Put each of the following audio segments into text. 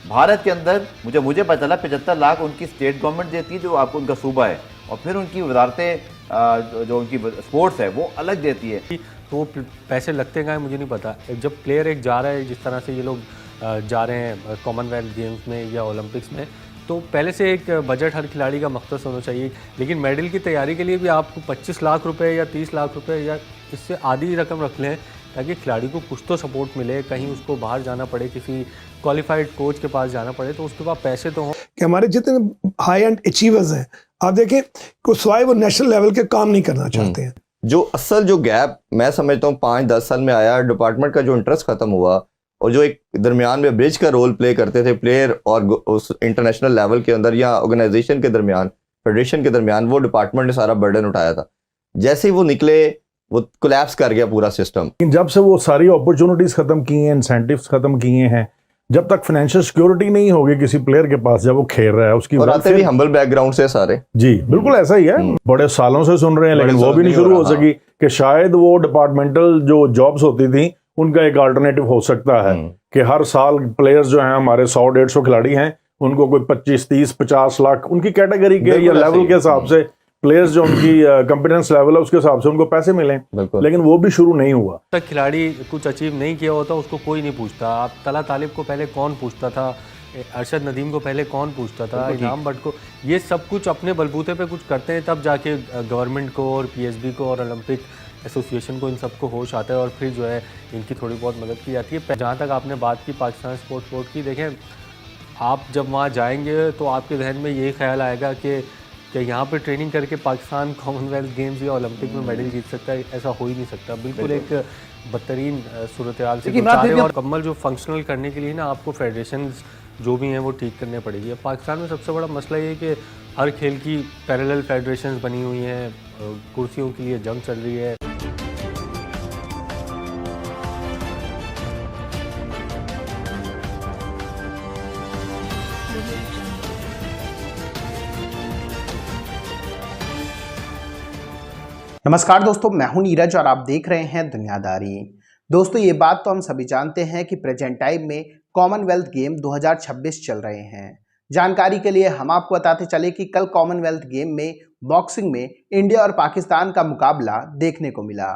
भारत के अंदर मुझे पता चला 75 लाख उनकी स्टेट गवर्नमेंट देती है, जो आपको उनका सूबा है, और फिर उनकी वजारतें जो उनकी स्पोर्ट्स है वो अलग देती है। तो वो पैसे लगते हैं मुझे नहीं पता। जब प्लेयर एक जा रहा है, जिस तरह से ये लोग जा रहे हैं कॉमनवेल्थ गेम्स में या ओलंपिक्स में, तो पहले से एक बजट हर खिलाड़ी का मख्तस होना चाहिए। लेकिन मेडल की तैयारी के लिए भी आपको 25 लाख रुपए या 30 लाख रुपए या इससे आधी रकम रख लें, ताकि खिलाड़ी को कुछ तो सपोर्ट मिले। कहीं उसको बाहर जाना पड़े, किसी क्वालिफाइड कोच के पास जाना पड़े, तो उसके पास पैसे तो हों। कि हमारे जितने हाई एंड अचीवर्स हैं, आप देखें कुछ स्वाय वो नेशनल लेवल के काम नहीं करना चाहते हैं। जो असल जो गैप मैं समझता हूँ 5-10 साल में आया, डिपार्टमेंट का जो इंटरेस्ट खत्म हुआ, और जो एक दरमियान में ब्रिज का रोल प्ले करते थे प्लेयर और उस इंटरनेशनल लेवल के अंदर या ऑर्गेनाइजेशन के दरमियान, फेडरेशन के दरमियान, वो डिपार्टमेंट ने सारा बर्डन उठाया था। जैसे ही वो निकले, वो कोलैप्स कर गया पूरा सिस्टम। जब से वो सारी अपॉर्चुनिटीज खत्म की हैं, इंसेंटिव्स खत्म किए हैं, जब तक फाइनेंशियल सिक्योरिटी नहीं होगी किसी प्लेयर के पास जब वो खेल रहा है, उसकी और आते भी हम्बल बैकग्राउंड से सारे। जी बिल्कुल ऐसा ही है। बड़े सालों से सुन रहे हैं, लेकिन वो भी नहीं शुरू हो सकी कि शायद वो डिपार्टमेंटल जो जॉब्स होती थी उनका एक अल्टरनेटिव हो सकता है कि हर साल प्लेयर्स जो हैं हमारे 100-150 खिलाड़ी हैं, उनको कोई 25, 30, 50 लाख उनकी कैटेगरी के या लेवल के हिसाब से प्लेयर्स जो उनकी कॉम्पिटेंस लेवल है उसके हिसाब से उनको पैसे मिलें, लेकिन वो भी शुरू नहीं हुआ। तक खिलाड़ी कुछ अचीव नहीं किया होता उसको कोई नहीं पूछता। आप तला तालिब को पहले कौन पूछता था, अरशद नदीम को पहले कौन पूछता था, इनाम भट्ट को। ये सब कुछ अपने बलबूते पे कुछ करते हैं, तब जाके गवर्नमेंट को और पीएसबी को और ओलंपिक एसोसिएशन को इन सबको होश आता है, और फिर जो है इनकी थोड़ी बहुत मदद की जाती है। जहाँ तक आपने बात की पाकिस्तान स्पोर्ट्स बोर्ड की, देखें आप जब वहाँ जाएंगे तो आपके जहन में यही ख्याल आएगा कि यहाँ पे ट्रेनिंग करके पाकिस्तान कॉमनवेल्थ गेम्स या ओलंपिक में मेडल जीत सकता है। ऐसा हो ही नहीं सकता। बिल्कुल एक बदतरीन सूरत हाल से और मुकम्मल जो फंक्शनल करने के लिए ना आपको फेडरेशन जो भी हैं वो ठीक करने पड़ेगी। अब पाकिस्तान में सबसे बड़ा मसला ये है कि हर खेल की पैरेलल फेडरेशन बनी हुई हैं, कुर्सियों के लिए जंग चल रही है। नमस्कार दोस्तों, मैं हूं नीरज और आप देख रहे हैं दुनियादारी। दोस्तों, ये बात तो हम सभी जानते हैं कि प्रेजेंट टाइम में कॉमनवेल्थ गेम 2026 चल रहे हैं। जानकारी के लिए हम आपको बताते चले कि कल कॉमनवेल्थ गेम में बॉक्सिंग में इंडिया और पाकिस्तान का मुकाबला देखने को मिला।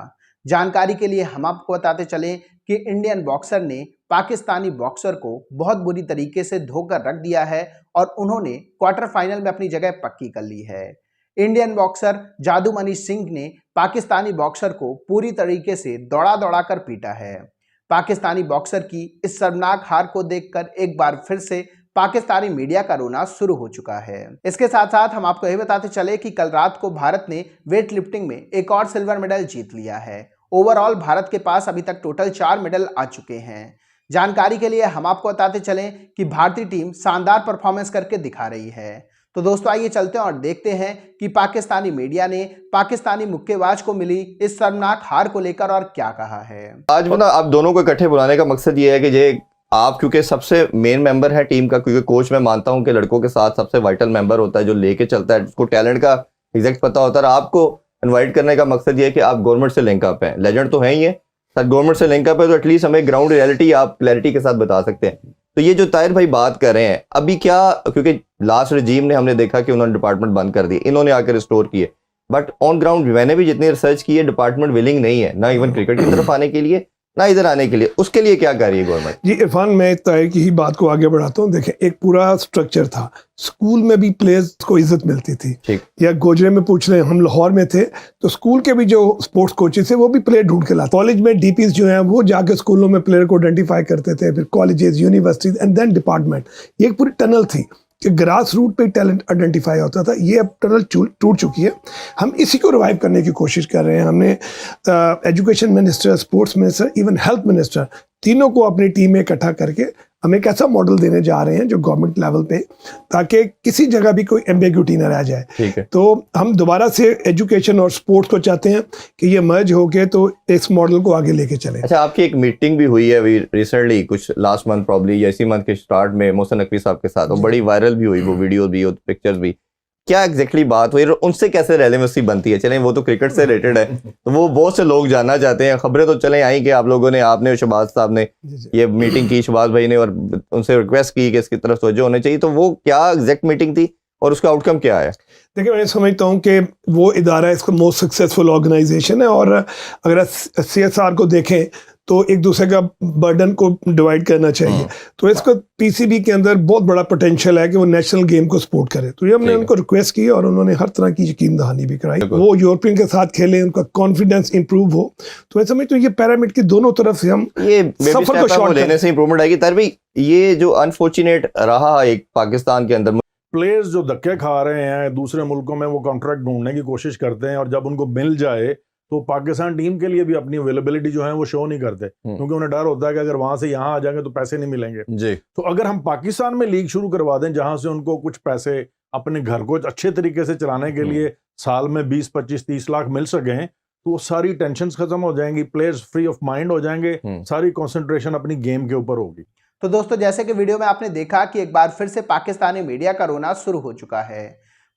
जानकारी के लिए हम आपको बताते चले कि इंडियन बॉक्सर ने पाकिस्तानी बॉक्सर को बहुत बुरी तरीके से धोकर रख दिया है और उन्होंने क्वार्टर फाइनल में अपनी जगह पक्की कर ली है। इंडियन बॉक्सर जादू मनीष सिंह ने पाकिस्तानी बॉक्सर को पूरी तरीके से दौड़ा दौड़ा कर पीटा है। पाकिस्तानी बॉक्सर की इस शर्मनाक हार को देखकर एक बार फिर से पाकिस्तानी मीडिया का रोना शुरू हो चुका है। इसके साथ साथ हम आपको यह बताते चले कि कल रात को भारत ने वेट लिफ्टिंग में एक और सिल्वर मेडल जीत लिया है। ओवरऑल भारत के पास अभी तक टोटल 4 मेडल आ चुके हैं। जानकारी के लिए हम आपको बताते चले कि भारतीय टीम शानदार परफॉर्मेंस करके दिखा रही है। तो दोस्तों आइए चलते हैं और देखते हैं कि पाकिस्तानी मीडिया ने पाकिस्तानी मुक्केबाज को मिली इस शर्मनाक हार को लेकर और क्या कहा है। आज वो ना आप दोनों को इकट्ठे बुलाने का मकसद ये है कि ये आप क्योंकि सबसे मेन मेंबर है टीम का, क्योंकि कोच मैं मानता हूं कि लड़कों के साथ सबसे वाइटल मेंबर होता है जो लेके चलता है, उसको टैलेंट का एग्जैक्ट पता होता है। आपको इन्वाइट करने का मकसद ये है कि आप गवर्नमेंट से लिंकअप हैं, लेजेंड तो है ही है सर, गवर्नमेंट से लिंकअप है, तो एटलीस्ट हमें ग्राउंड रियलिटी आप क्लैरिटी के साथ बता सकते हैं। तो ये जो ताहिर भाई बात कर रहे हैं अभी क्या, क्योंकि लास्ट रजीम ने हमने देखा कि उन्होंने डिपार्टमेंट बंद कर दिए, इन्होंने आकर रिस्टोर किए, बट ऑन ग्राउंड मैंने भी जितनी रिसर्च की है डिपार्टमेंट विलिंग नहीं है, ना इवन क्रिकेट की तरफ आने के लिए, ना इधर आने के लिए। उसके लिए क्या कर रही है गवर्नमेंट? जी इरफान, मैं ताहिर की ही बात को आगे बढ़ाता हूँ। देखें, एक पूरा स्ट्रक्चर था। स्कूल में भी प्लेयर्स को इज्जत मिलती थी, या गोजरे में पूछ रहे, हम लाहौर में थे तो स्कूल के भी जो स्पोर्ट्स कोचेस थे वो भी प्लेयर ढूंढ के लाते। कॉलेज में डीपीज जो हैं वो जाके स्कूलों में प्लेयर को आइडेंटिफाई करते थे, फिर colleges, universities and then department. ये एक पूरी टनल थी कि ग्रास रूट पे टैलेंट आइडेंटिफाई होता था। ये अब टनल टूट चुकी है। हम इसी को रिवाइव करने की कोशिश कर रहे हैं। हमने education minister, sports minister, even health minister, तीनों को अपनी टीम में इकट्ठा करके हम एक ऐसा मॉडल देने जा रहे हैं जो गवर्नमेंट लेवल पे, ताकि किसी जगह भी कोई एम्बिग्यूटी न रह जाए। तो हम दोबारा से एजुकेशन और स्पोर्ट्स को चाहते हैं कि ये मर्ज होके तो इस मॉडल को आगे लेके चले। अच्छा, आपकी एक मीटिंग भी हुई है अभी रिसेंटली, कुछ लास्ट मंथ प्रॉब्ली या इसी मंथ के स्टार्ट में, मोहसिन नकवी साहब के साथ, वो बड़ी वायरल भी हुई, वो वीडियो भी और पिक्चर्स भी। क्या एग्जैक्टली बात हुई और उनसे कैसे रेलेवेंसी बनती है? चलें वो तो क्रिकेट से रिलेटेड है, तो वो बहुत से लोग जानना चाहते हैं। खबरें तो चलें आई कि आप लोगों ने, आपने और शहबाज साहब ने ये मीटिंग की, शहबाज भाई ने, और उनसे रिक्वेस्ट की कि इसकी तरफ तवज्जो होनी चाहिए। तो वो क्या एग्जैक्ट मीटिंग थी और उसका आउटकम क्या है? देखिए, मैं समझता हूँ कि वो इदारा इसका मोस्ट सक्सेसफुल ऑर्गेनाइजेशन है, और अगर CSR को देखें तो एक दूसरे का बर्डन को डिवाइड करना चाहिए। तो इसका PCB के अंदर बहुत बड़ा पोटेंशियल है कि वो नेशनल गेम को सपोर्ट करे। तो ये हमने उनको रिक्वेस्ट की और उन्होंने हर तरह की यकीन दहानी भी कराई। वो यूरोपियन के साथ खेलें, उनका कॉन्फिडेंस इंप्रूव हो। तो मैं समझता हूँ ये पिरामिड की दोनों तरफ से हम ये सफर को शॉर्ट लेने से इंप्रूवमेंट आएगी। तर भी ये जो अनफॉर्चुनेट रहा एक पाकिस्तान के अंदर, प्लेयर्स जो धक्के खा रहे हैं दूसरे मुल्कों में, वो कॉन्ट्रैक्ट ढूंढने की कोशिश करते हैं, और जब उनको मिल जाए तो पाकिस्तान टीम के लिए भी अपनी अवेलेबिलिटी जो है वो शो नहीं करते, क्योंकि उन्हें डर होता है कि अगर वहां से यहाँ आ जाएंगे तो पैसे नहीं मिलेंगे जी। तो अगर हम पाकिस्तान में लीग शुरू करवा दें जहां से उनको कुछ पैसे अपने घर को अच्छे तरीके से चलाने के लिए साल में 20, 25, 30 लाख मिल सकें, तो वो सारी टेंशन खत्म हो जाएंगी, प्लेयर्स फ्री ऑफ माइंड हो जाएंगे, सारी कॉन्सेंट्रेशन अपनी गेम के ऊपर होगी। तो दोस्तों, जैसे कि वीडियो में आपने देखा कि एक बार फिर से पाकिस्तानी मीडिया का रोना शुरू हो चुका है।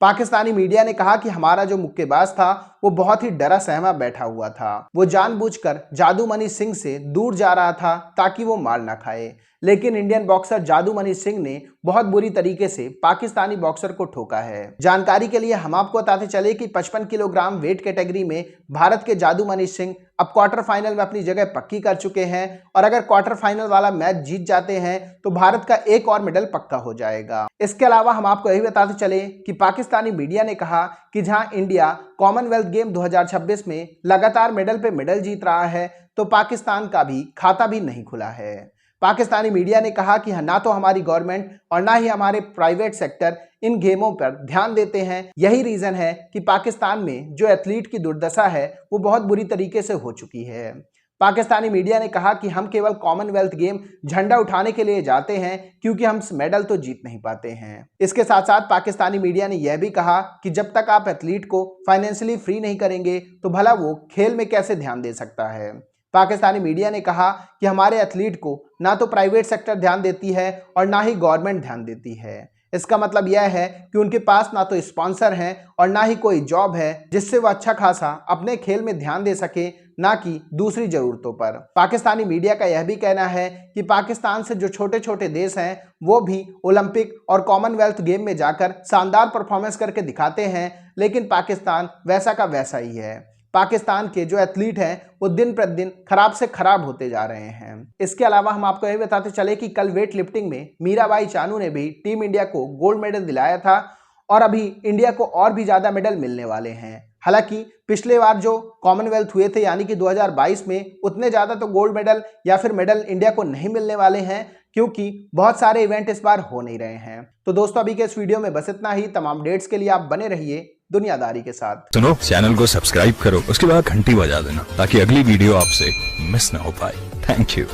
पाकिस्तानी मीडिया ने कहा कि हमारा जो मुक्केबाज था वो बहुत ही डरा सहमा बैठा हुआ था, वो जानबूझकर जादू मनी सिंह से दूर जा रहा था ताकि वो मार ना खाए। लेकिन इंडियन बॉक्सर जादू मनी सिंह ने बहुत बुरी तरीके से पाकिस्तानी बॉक्सर को ठोका है। जानकारी के लिए हम आपको बताते चले कि 55 किलोग्राम वेट कैटेगरी में भारत के जादू मनी सिंह अब क्वार्टर फाइनल में अपनी जगह पक्की कर चुके हैं, और अगर क्वार्टर फाइनल वाला मैच जीत जाते हैं तो भारत का एक और मेडल पक्का हो जाएगा। इसके अलावा हम आपको यही बताते चले कि पाकिस्तानी मीडिया ने कहा कि जहां इंडिया कॉमनवेल्थ गेम 2026 में लगातार मेडल पे मेडल जीत रहा है, तो पाकिस्तान का भी खाता भी नहीं खुला है। पाकिस्तानी मीडिया ने कहा कि ना तो हमारी गवर्नमेंट और ना ही हमारे प्राइवेट सेक्टर इन गेमों पर ध्यान देते हैं। यही रीजन है कि पाकिस्तान में जो एथलीट की दुर्दशा है वो बहुत बुरी तरीके से हो चुकी है। पाकिस्तानी मीडिया ने कहा कि हम केवल कॉमनवेल्थ गेम झंडा उठाने के लिए जाते हैं, क्योंकि हम मेडल तो जीत नहीं पाते हैं। इसके साथ साथ पाकिस्तानी मीडिया ने यह भी कहा कि जब तक आप एथलीट को फाइनेंशियली फ्री नहीं करेंगे तो भला वो खेल में कैसे ध्यान दे सकता है। पाकिस्तानी मीडिया ने कहा कि हमारे एथलीट को ना तो प्राइवेट सेक्टर ध्यान देती है और ना ही गवर्नमेंट ध्यान देती है। इसका मतलब यह है कि उनके पास ना तो स्पॉन्सर हैं और ना ही कोई जॉब है जिससे वो अच्छा खासा अपने खेल में ध्यान दे सके, ना कि दूसरी जरूरतों पर। पाकिस्तानी मीडिया का यह भी कहना है कि पाकिस्तान से जो छोटे छोटे देश हैं वो भी ओलंपिक और कॉमनवेल्थ गेम में जाकर शानदार परफॉर्मेंस करके दिखाते हैं, लेकिन पाकिस्तान वैसा का वैसा ही है। पाकिस्तान के जो एथलीट हैं वो दिन प्रतिदिन खराब से खराब होते जा रहे हैं। इसके अलावा हम आपको यह बताते चले कि कल वेट लिफ्टिंग में मीराबाई चानू ने भी टीम इंडिया को गोल्ड मेडल दिलाया था, और अभी इंडिया को और भी ज़्यादा मेडल मिलने वाले हैं। हालांकि पिछले बार जो कॉमनवेल्थ हुए थे यानी कि 2022 में, उतने ज़्यादा तो गोल्ड मेडल या फिर मेडल इंडिया को नहीं मिलने वाले हैं, क्योंकि बहुत सारे इवेंट इस बार हो नहीं रहे हैं। तो दोस्तों, अभी के इस वीडियो में बस इतना ही। तमाम अपडेट्स के लिए आप बने रहिए दुनियादारी के साथ। सुनो, चैनल को सब्सक्राइब करो, उसके बाद घंटी बजा देना ताकि अगली वीडियो आपसे मिस ना हो पाए। Thank you.